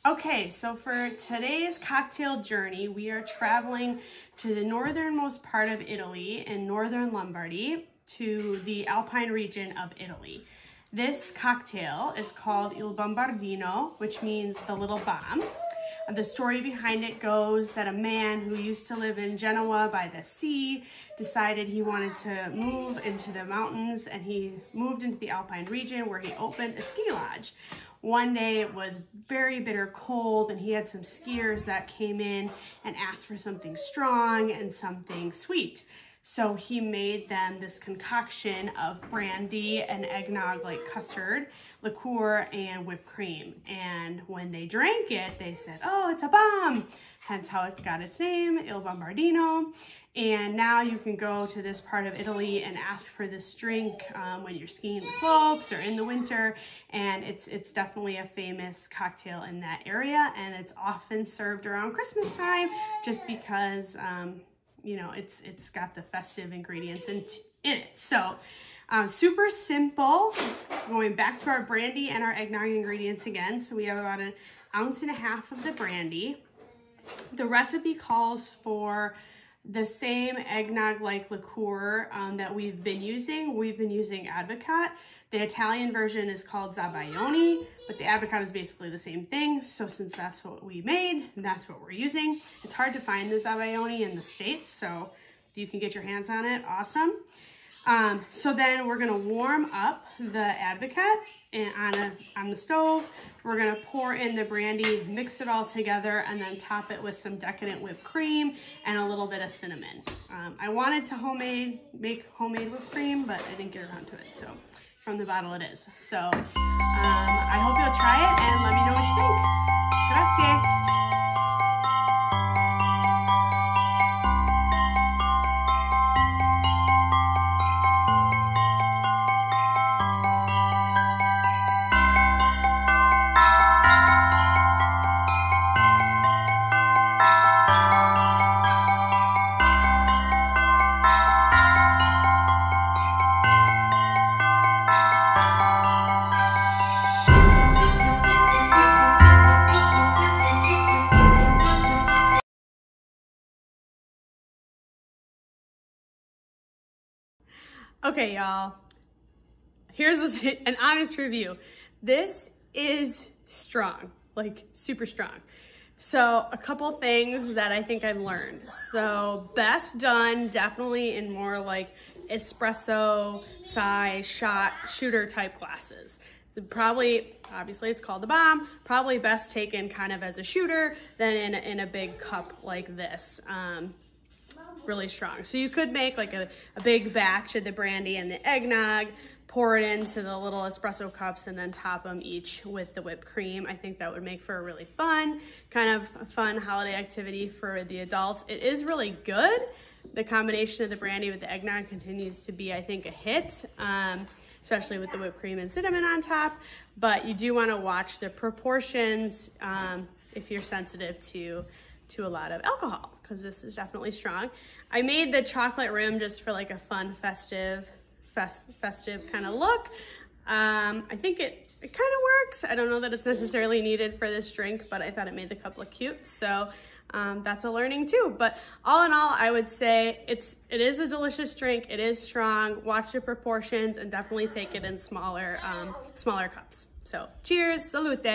Okay, so for today's cocktail journey, we are traveling to the northernmost part of Italy in northern Lombardy to the Alpine region of Italy. This cocktail is called Il Bombardino, which means the little bomb. The story behind it goes that a man who used to live in Genoa by the sea decided he wanted to move into the mountains, and he moved into the Alpine region where he opened a ski lodge. One day it was very bitter cold, and he had some skiers that came in and asked for something strong and something sweet. So he made them this concoction of brandy and eggnog, like custard, liqueur, and whipped cream. And when they drank it, they said, "Oh, it's a bomb." Hence how it got its name, Il Bombardino. And now you can go to this part of Italy and ask for this drink when you're skiing the slopes or in the winter. And it's definitely a famous cocktail in that area. And it's often served around Christmas time just because, you know, it's got the festive ingredients in it. So super simple. It's going back to our brandy and our eggnog ingredients again. So we have about 1.5 ounces of the brandy. The recipe calls for the same eggnog-like liqueur that we've been using. We've been using Advocaat. The Italian version is called Zabaglione, but the Advocaat is basically the same thing. So since that's what we made, that's what we're using. It's hard to find the Zabaglione in the States, so if you can get your hands on it, awesome. So then we're gonna warm up the Advocaat on the stove. We're gonna pour in the brandy, mix it all together, and then top it with some decadent whipped cream and a little bit of cinnamon. I wanted to make homemade whipped cream, but I didn't get around to it, so from the bottle it is. So I hope you'll try it and let me know what you think. Grazie. Okay, y'all, here's an honest review. This is strong, like super strong. So a couple things that I think I've learned. So best done definitely in more like espresso size shooter type glasses. Probably, obviously it's called the bomb, probably best taken kind of as a shooter than in a big cup like this. Really strong. So you could make like a big batch of the brandy and the eggnog, pour it into the little espresso cups, and then top them each with the whipped cream. I think that would make for a really fun holiday activity for the adults. It is really good. The combination of the brandy with the eggnog continues to be, I think, a hit, especially with the whipped cream and cinnamon on top. But you do want to watch the proportions if you're sensitive to a lot of alcohol, because this is definitely strong. I made the chocolate rim just for like a fun festive kind of look. I think it kind of works. I don't know that it's necessarily needed for this drink, but I thought it made the cup look cute. So that's a learning too. But all in all, I would say it is a delicious drink. It is strong. Watch the proportions and definitely take it in smaller cups. So cheers, salute.